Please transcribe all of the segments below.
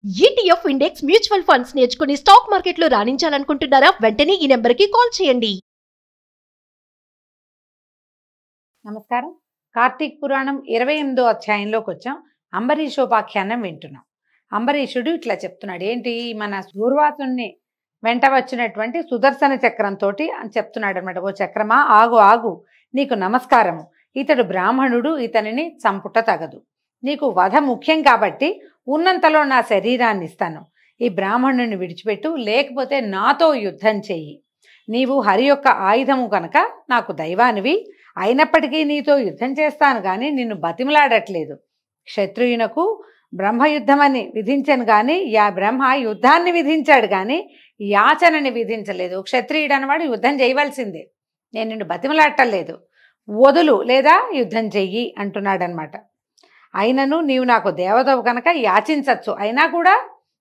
ETF index mutual funds నేర్చుకుని stock మార్కెట్లో రాణించాలనుకుంటున్నారా? వెంటనే ఈ నెంబర్కి కాల్ చేయండి. నమస్కారం. కార్తీక్ పురాణం 28వ అధ్యాయంలోకి వచ్చాం. అంబరీషోపాఖ్యానం వింటున్నాం. అంబరీషుడు ఇట్లా చెప్తున్నాడు. ఏంటి, మన దూర్వాసుని వెంట వచ్చినటువంటి సుదర్శన చక్రంతో అని చెప్తున్నాడు అనమాట. ఓ చక్రమా, ఆగు ఆగు, నీకు నమస్కారము. ఇతడు బ్రాహ్మణుడు, ఇతనిని చంపుట తగదు. నీకు వధ ముఖ్యం కాబట్టి ఉన్నంతలో నా శరీరాన్ని ఇస్తాను. ఈ బ్రాహ్మణుని విడిచిపెట్టు, లేకపోతే నాతో యుద్ధం చెయ్యి. నీవు హరి యొక్క ఆయుధము కనుక నాకు దైవానివి, అయినప్పటికీ నీతో యుద్ధం చేస్తాను కానీ నిన్ను బతిమలాడట్లేదు. క్షత్రియునకు బ్రహ్మయుద్ధమని విధించను కానీ బ్రహ్మ యుద్ధాన్ని విధించాడు కానీ యాచనని విధించలేదు. క్షత్రియుడు అన్నవాడు యుద్ధం చేయవలసిందే. నేను నిన్ను బతిమలాడటలేదు, వదులు లేదా యుద్ధం చెయ్యి అంటున్నాడనమాట. అయినను నీవు నాకు దేవతవు కనుక యాచించచ్చు, అయినా కూడా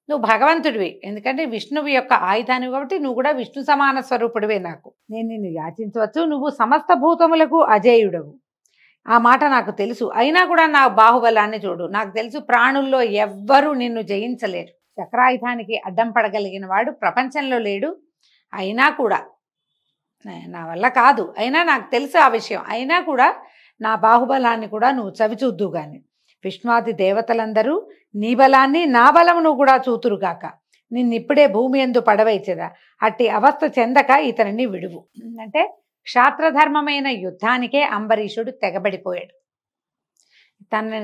నువ్వు భగవంతుడివి, ఎందుకంటే విష్ణువు యొక్క ఆయుధానివి కాబట్టి నువ్వు కూడా విష్ణు సమాన స్వరూపుడివే. నేను నిన్ను యాచించవచ్చు, నువ్వు సమస్త భూతములకు అజేయుడవు. ఆ మాట నాకు తెలుసు, అయినా కూడా నా బాహుబలాన్ని చూడు. నాకు తెలుసు ప్రాణుల్లో ఎవ్వరూ నిన్ను జయించలేరు. చక్రాయుధానికి అడ్డం పడగలిగిన వాడు ప్రపంచంలో లేడు. అయినా కూడా నా వల్ల కాదు, అయినా నాకు తెలుసు ఆ విషయం. అయినా కూడా నా బాహుబలాన్ని కూడా నువ్వు చవిచూద్దు గాని. విష్ణువాది దేవతలందరూ నీ బలాన్ని నా బలమును కూడా చూతురుగాక. నిన్నిప్పుడే భూమి యందు పడవైచెదా. అట్టి అవస్థ చెందక ఇతనిని విడువు. అంటే క్షాత్రధర్మమైన యుద్ధానికే అంబరీషుడు తెగబడిపోయాడు.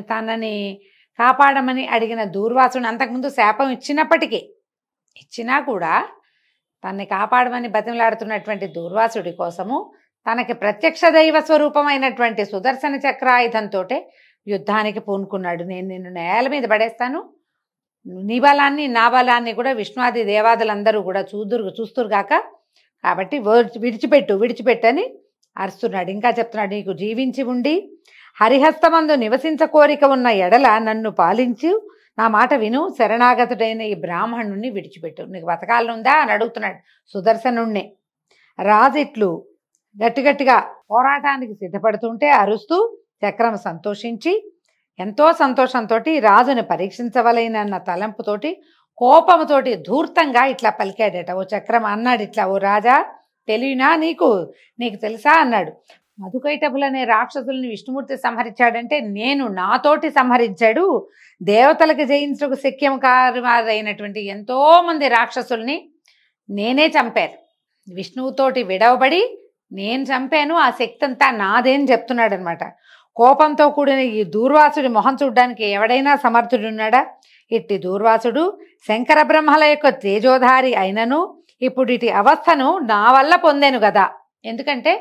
తనని కాపాడమని అడిగిన దూర్వాసుని అంతకుముందు శాపం ఇచ్చినా కూడా తనని కాపాడమని బతిమలాడుతున్నటువంటి దూర్వాసుడి కోసము తనకి ప్రత్యక్ష దైవ స్వరూపమైనటువంటి సుదర్శన చక్రాయుధంతో యుద్ధానికి పూనుకున్నాడు. నేను నిన్ను నేల మీద పడేస్తాను, నీ బలాన్ని నా బలాన్ని కూడా విష్ణువాది దేవాదులందరూ కూడా చూస్తురుగాక, కాబట్టి విడిచిపెట్టని అరుస్తున్నాడు. ఇంకా చెప్తున్నాడు, నీకు జీవించి ఉండి హరిహస్తమందు నివసించ కోరిక ఉన్న ఎడల నన్ను పాలించు, నా మాట విను, శరణాగతుడైన ఈ బ్రాహ్మణుణ్ణి విడిచిపెట్టు. నీకు బతకాలనుందా అని అడుగుతున్నాడు సుదర్శనుణ్ణి. రాజిట్లు గట్టిగట్టిగా పోరాటానికి సిద్ధపడుతుంటే అరుస్తూ చక్రం సంతోషించి ఎంతో సంతోషంతో రాజుని పరీక్షించవలైనన్న తలంపుతోటి కోపముతోటి ధూర్తంగా ఇట్లా పలికాడట. ఓ చక్రం అన్నాడు ఇట్లా, ఓ రాజా, తెలియనా నీకు తెలుసా అన్నాడు. మధుకైటపులనే రాక్షసుల్ని విష్ణుమూర్తి సంహరించాడంటే నేను నాతోటి సంహరించాడు. దేవతలకు జయించుటకు శక్యం కారైనటువంటి ఎంతో మంది రాక్షసుల్ని నేనే చంపాను. విష్ణువుతోటి విడవబడి నేను చంపాను, ఆ శక్తి అంతా నాదేని చెప్తున్నాడు అనమాట. కోపంతో కూడిన ఈ దూర్వాసుడి మొహం చూడ్డానికి ఎవడైనా సమర్థుడున్నాడా? ఇట్టి దూర్వాసుడు శంకర బ్రహ్మల యొక్క తేజోధారి అయినను ఇప్పుడు ఇటు అవస్థను నా వల్ల పొందాను కదా. ఎందుకంటే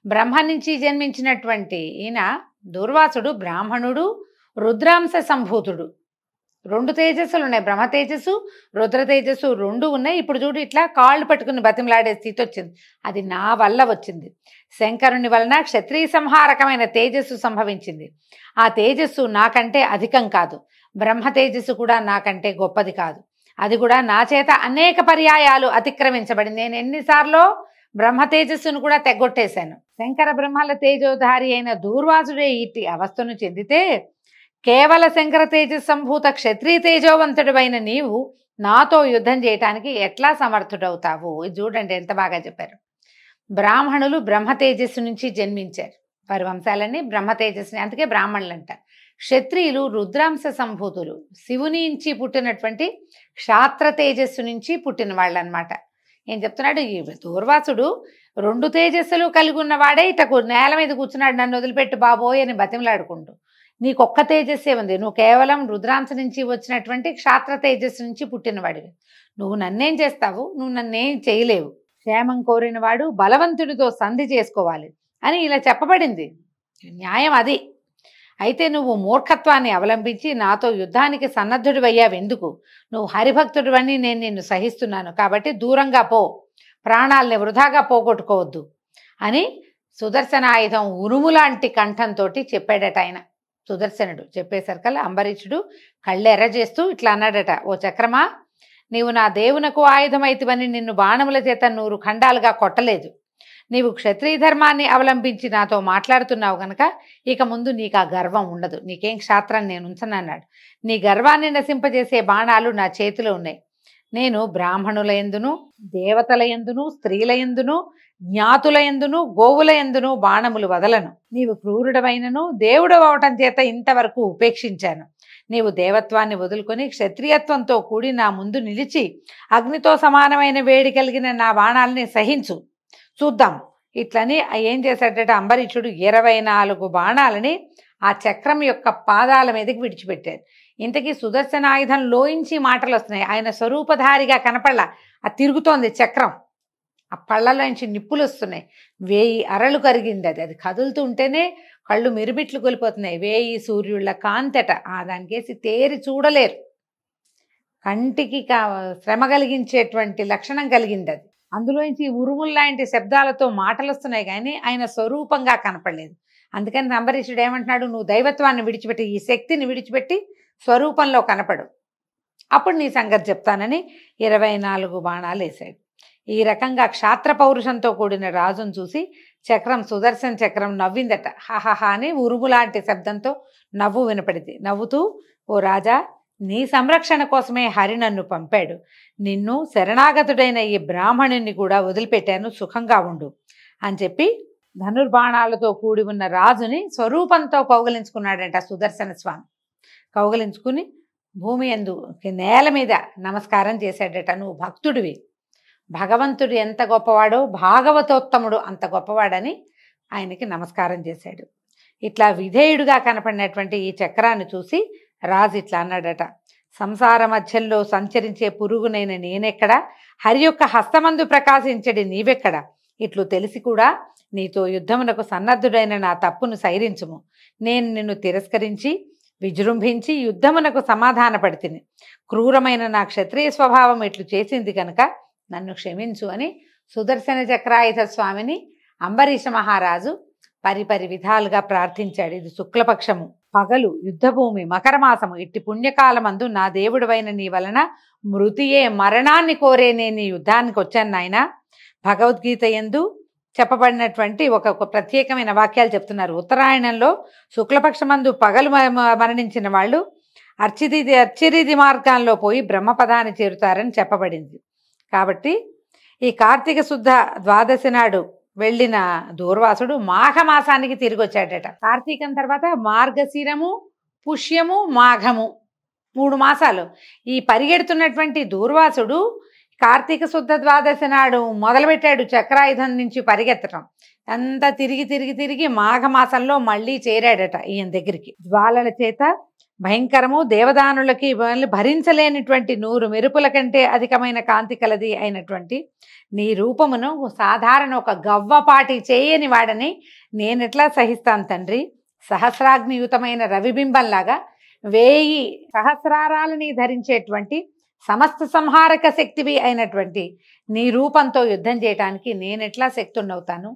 బ్రహ్మ నుంచి జన్మించినటువంటి ఈయన దూర్వాసుడు బ్రాహ్మణుడు, రుద్రాంశ సంభూతుడు. 2 తేజస్సులు ఉన్నాయి, బ్రహ్మ తేజస్సు, రుద్ర తేజస్సు 2 ఉన్నాయి. ఇప్పుడు చూడు ఇట్లా కాళ్ళు పట్టుకుని బతిమలాడే స్థితి వచ్చింది. అది నా వల్ల వచ్చింది. శంకరుని వలన క్షత్రియ సంహారకమైన తేజస్సు సంభవించింది. ఆ తేజస్సు నాకంటే అధికం కాదు, బ్రహ్మ తేజస్సు కూడా నాకంటే గొప్పది కాదు. అది కూడా నా చేత అనేక పర్యాయాలు అతిక్రమించబడింది. నేను ఎన్నిసార్లు బ్రహ్మ తేజస్సును కూడా తెగొట్టేశాను. శంకర బ్రహ్మల తేజోధారి అయిన దూర్వాసుడే ఇట్టి అవస్థను చెందితే కేవల శంకర తేజస్ సంభూత క్షత్రియ తేజోవంతుడివైన నీవు నాతో యుద్ధం చేయటానికి ఎట్లా సమర్థుడవుతావు? ఇది చూడండి ఎంత బాగా చెప్పారు. బ్రాహ్మణులు బ్రహ్మ తేజస్సు నుంచి జన్మించారు, వారి వంశాలన్నీ బ్రహ్మ తేజస్సుని, అందుకే బ్రాహ్మణులు అంటారు. క్షత్రియులు రుద్రాంశ సంభూతులు, శివుని నుంచి పుట్టినటువంటి క్షాత్ర తేజస్సు నుంచి పుట్టిన వాళ్ళు అనమాట. ఏం చెప్తున్నాడు, ఈ దూర్వాసుడు 2 తేజస్సులు కలిగి ఉన్నవాడే ఇటకు నేల మీద కూర్చున్నాడు, నన్ను వదిలిపెట్టు బాబోయ్ అని బతిమలాడుకుంటూ. నీకొక్క తేజస్సే ఉంది, నువ్వు కేవలం రుద్రాంశ నుంచి వచ్చినటువంటి క్షాత్ర తేజస్సు నుంచి పుట్టినవాడివి. నువ్వు నన్నేం చేస్తావు? నువ్వు నన్నేం చేయలేవు. క్షేమం కోరినవాడు బలవంతుడితో సంధి చేసుకోవాలి అని ఇలా చెప్పబడింది. న్యాయం అది. అయితే నువ్వు మూర్ఖత్వాన్ని అవలంబించి నాతో యుద్ధానికి సన్నద్ధుడివయ్యావెందుకు? నువ్వు హరిభక్తుడివని నేను నిన్ను సహిస్తున్నాను, కాబట్టి దూరంగా పో, ప్రాణాలని వృధాగా పోగొట్టుకోవద్దు అని సుదర్శనాయుధం ఉరుములాంటి కంఠంతో చెప్పాడట ఆయన. సుదర్శనుడు చెప్పేసరికల్లా అంబరీషుడు కళ్ళెర్ర చేస్తూ ఇట్లా అన్నాడట, ఓ చక్రమా, నీవు నా దేవునకు ఆయుధమైతివని నిన్ను బాణముల చేత 100 ఖండాలుగా కొట్టలేదు. నీవు క్షత్రియ ధర్మాన్ని అవలంబించి నాతో మాట్లాడుతున్నావు గనక ఇక ముందు నీకు ఆ గర్వం ఉండదు, నీకేం క్షాత్రాన్ని నేను ఉంచనన్నాడు. నీ గర్వాన్ని నశింపజేసే బాణాలు నా చేతిలో ఉన్నాయి. నేను బ్రాహ్మణుల యందును, దేవతల యందును, స్త్రీల యందును, జ్ఞాతుల యందును, గోవుల యందును బాణములు వదలను. నీవు క్రూరుడవైనను దేవుడు అవటం చేత ఇంతవరకు ఉపేక్షించాను. నీవు దేవత్వాన్ని వదులుకొని క్షత్రియత్వంతో కూడి నా ముందు నిలిచి అగ్నితో సమానమైన వేడి కలిగిన నా బాణాలని సహించు, చూద్దాం. ఇట్లని ఏం చేశాడట అంబరీషుడు 24 బాణాలని ఆ చక్రం యొక్క పాదాల మీదకి విడిచిపెట్టాడు. ఇంతకీ సుదర్శనాయుధం లోయించి మాటలు వస్తున్నాయి. ఆయన స్వరూపధారిగా కనపడలా, అది తిరుగుతోంది చక్రం. ఆ పళ్ళలోంచి నిప్పులు వస్తున్నాయి. 1000 అరలు కరిగింది. అది కదులుతూ ఉంటేనే కళ్ళు మిరుమిట్లు కొలిపోతున్నాయి. 1000 సూర్యుళ్ళ కాంతట దానికేసి తేరి చూడలేరు. కంటికి శ్రమ కలిగించేటువంటి లక్షణం కలిగింది అది. అందులోంచి ఉరుముల్లాంటి శబ్దాలతో మాటలు వస్తున్నాయి కానీ ఆయన స్వరూపంగా కనపడలేదు. అందుకని అంబరీషుడు ఏమంటున్నాడు, నువ్వు దైవత్వాన్ని విడిచిపెట్టి, ఈ శక్తిని విడిచిపెట్టి స్వరూపంలో కనపడు, అప్పుడు నీ సంగతి చెప్తానని 24 బాణాలు వేశాడు. ఈ రకంగా క్షాత్ర పౌరుషంతో కూడిన రాజును చూసి చక్రం, సుదర్శన చక్రం నవ్విందట. హాహాహా అని ఉరుములాంటి శబ్దంతో నవ్వు వినపడింది. నవ్వుతూ, ఓ రాజా, నీ సంరక్షణ కోసమే హరి నన్ను పంపాడు. నిన్ను శరణాగతుడైన ఈ బ్రాహ్మణుని కూడా వదిలిపెట్టాను, సుఖంగా ఉండు అని చెప్పి ధనుర్బాణాలతో కూడి ఉన్న రాజుని స్వరూపంతో కౌగలించుకున్నాడంట సుదర్శన స్వామి. కౌగలించుకుని భూమి యందు నేల మీద నమస్కారం చేశాడట. నువ్వు భక్తుడివి, భగవంతుడు ఎంత గొప్పవాడో భాగవతోత్తముడు అంత గొప్పవాడని ఆయనకి నమస్కారం చేశాడు. ఇట్లా విధేయుడుగా కనపడినటువంటి ఈ చక్రాన్ని చూసి రాజు ఇట్లా అన్నాడట, సంసార మధ్యలో సంచరించే పురుగునైన నేనెక్కడ, హరి యొక్క హస్తమందు ప్రకాశించడి నీవెక్కడ, ఇట్లు తెలిసి కూడా నీతో యుద్ధమునకు సన్నద్ధుడైన నా తప్పును సైరించుము. నేను నిన్ను తిరస్కరించి విజృంభించి యుద్ధమునకు సమాధానపడితిని. క్రూరమైన నా క్షత్రియ స్వభావం ఇట్లు చేసింది కనుక నన్ను క్షమించు అని సుదర్శన చక్రాయుధ స్వామిని అంబరీష మహారాజు పరిపరి విధాలుగా ప్రార్థించాడు. ఇది శుక్లపక్షము, పగలు, యుద్ధభూమి, మకరమాసము, ఇట్టి పుణ్యకాలమందు నా దేవుడివైన నీ వలన మృతియే మరణాన్ని కోరే నేను ఈ యుద్ధానికి వచ్చాను నాయన. భగవద్గీత యందు చెప్పబడినటువంటి ఒక ప్రత్యేకమైన వాక్యాలు చెప్తున్నారు. ఉత్తరాయణంలో శుక్లపక్షమందు పగలు మరణించిన వాళ్ళు అర్చిరీది మార్గాల్లో పోయి బ్రహ్మపదాన్ని చేరుతారని చెప్పబడింది. కాబట్టి ఈ కార్తీక శుద్ధ ద్వాదశి నాడు వెళ్ళిన దూర్వాసుడు మాఘమాసానికి తిరిగి వచ్చాడట. కార్తీకం తర్వాత మార్గశిరము, పుష్యము, మాఘము 3 మాసాలు. ఈ పరిగెడుతున్నటువంటి దూర్వాసుడు కార్తీక శుద్ధ ద్వాదశి నాడు మొదలుపెట్టాడు చక్రాయుధం నుంచి పరిగెత్తడం. అంతా తిరిగి తిరిగి తిరిగి మాఘమాసంలో మళ్ళీ చేరాడట ఈయన దగ్గరికి. జ్వాలల చేత భయంకరము, దేవదానులకి భరించలేనిటువంటి 100 మెరుపుల కంటే అధికమైన కాంతి కలది అయినటువంటి నీ రూపమును సాధారణ ఒక గవ్వపాటి చేయని వాడని నేనెట్లా సహిస్తాను తండ్రి. సహస్రాగ్నియుతమైన రవిబింబంలాగా 1000 సహస్రారాలని ధరించేటువంటి సమస్త సంహారక శక్తివి అయినటువంటి నీ రూపంతో యుద్ధం చేయటానికి నేనెట్లా శక్తున్నవుతాను.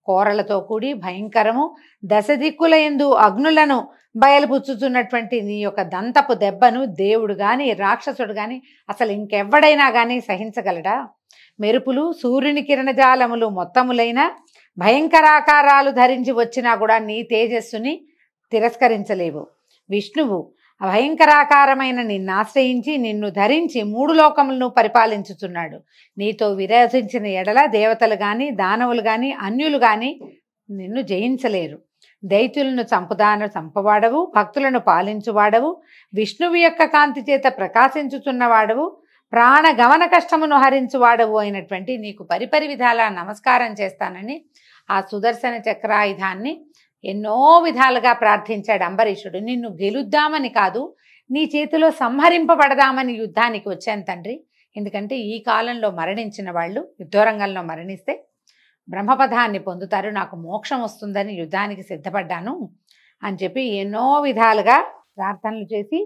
కోరలతో కూడి భయంకరము, 10 దిక్కుల యందు అగ్నులను బయలుపుచ్చుతున్నటువంటి నీ యొక్క దంతపు దెబ్బను దేవుడు గాని రాక్షసుడు గాని అసలు ఇంకెవ్వడైనా గాని సహించగలడా. మెరుపులు, సూర్యుని కిరణజాలములు మొత్తములైన భయంకరాకారాలు ధరించి వచ్చినా కూడా నీ తేజస్సుని తిరస్కరించలేవు. విష్ణువు భయంకరాకారమైన నిన్ను ఆశ్రయించి నిన్ను ధరించి 3 లోకములను పరిపాలించుతున్నాడు. నీతో విరోధించిన ఎడల దేవతలు గాని దానవులు గాని అన్యులు గాని నిన్ను జయించలేరు. దైత్యులను చంపవాడవు, భక్తులను పాలించువాడవు, విష్ణువు యొక్క కాంతి చేత ప్రకాశించుతున్నవాడవు, ప్రాణ గమన కష్టమును హరించువాడవు అయినటువంటి నీకు పరిపరి విధాలా నమస్కారం చేస్తానని ఆ సుదర్శన చక్రాయుధాన్ని ఎన్నో విధాలుగా ప్రార్థించాడు అంబరీషుడు. నిన్ను గెలుద్దామని కాదు, నీ చేతిలో సంహరింపబడదామని యుద్ధానికి వచ్చాను తండ్రి. ఎందుకంటే ఈ కాలంలో మరణించిన వాళ్ళు యుద్ధరంగంలో మరణిస్తే బ్రహ్మపదాన్ని పొందుతారు, నాకు మోక్షం వస్తుందని యుద్ధానికి సిద్ధపడ్డాను అని చెప్పి ఎన్నో విధాలుగా ప్రార్థనలు చేసి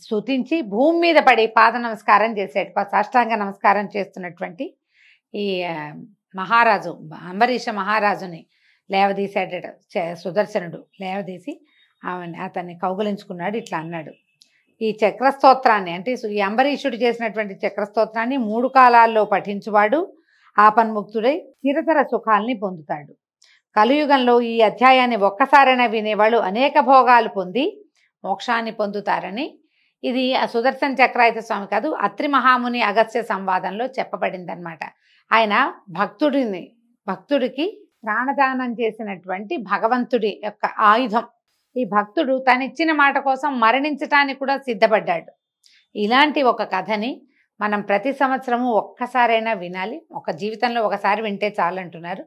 స్తుతించి భూమి మీద పడి పాద నమస్కారం చేశాడు. సాష్టాంగ నమస్కారం చేస్తున్నటువంటి ఈ మహారాజు అంబరీష మహారాజుని లేవదీశాడట సుదర్శనుడు. లేవదీసి అతన్ని కౌగులించుకున్నాడు. ఇట్లా అన్నాడు, ఈ చక్రస్తోత్రాన్ని అంటే ఈ అంబరీషుడు చేసినటువంటి చక్రస్తోత్రాన్ని 3 కాలాల్లో పఠించువాడు ఆపన్ముక్తుడై చిరతర సుఖాల్ని పొందుతాడు. కలియుగంలో ఈ అధ్యాయాన్ని ఒక్కసారైనా వినేవాళ్ళు అనేక భోగాలు పొంది మోక్షాన్ని పొందుతారని ఇది ఆ సుదర్శన చక్రాయుత స్వామి కాదు, అత్రి మహాముని అగస్త్య సంవాదంలో చెప్పబడిందనమాట. ఆయన భక్తుడికి ప్రాణదానం చేసినటువంటి భగవంతుడి యొక్క ఆయుధం. ఈ భక్తుడు తనిచ్చిన మాట కోసం మరణించటానికి కూడా సిద్ధపడ్డాడు. ఇలాంటి ఒక కథని మనం ప్రతి సంవత్సరము ఒక్కసారైనా వినాలి. ఒక జీవితంలో ఒకసారి వింటే చాలంటున్నారు.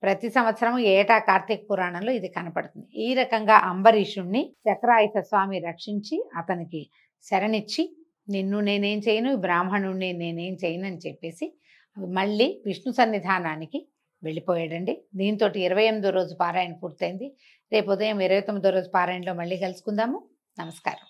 ప్రతి సంవత్సరం ఏటా కార్తీక పురాణంలో ఇది కనపడుతుంది. ఈ రకంగా అంబరీషుణ్ణి చక్రాయుత స్వామి రక్షించి అతనికి శరణిచ్చి, నిన్ను నేనేం చేయను, బ్రాహ్మణుణ్ణి నేనేం చేయను అని చెప్పేసి మళ్ళీ విష్ణు సన్నిధానానికి వెళ్ళిపోయాడండి. దీంతో 28వ రోజు పారాయణ పూర్తయింది. రేపు ఉదయం 29వ రోజు పారాయణలో మళ్ళీ కలుసుకుందాము. నమస్కారం.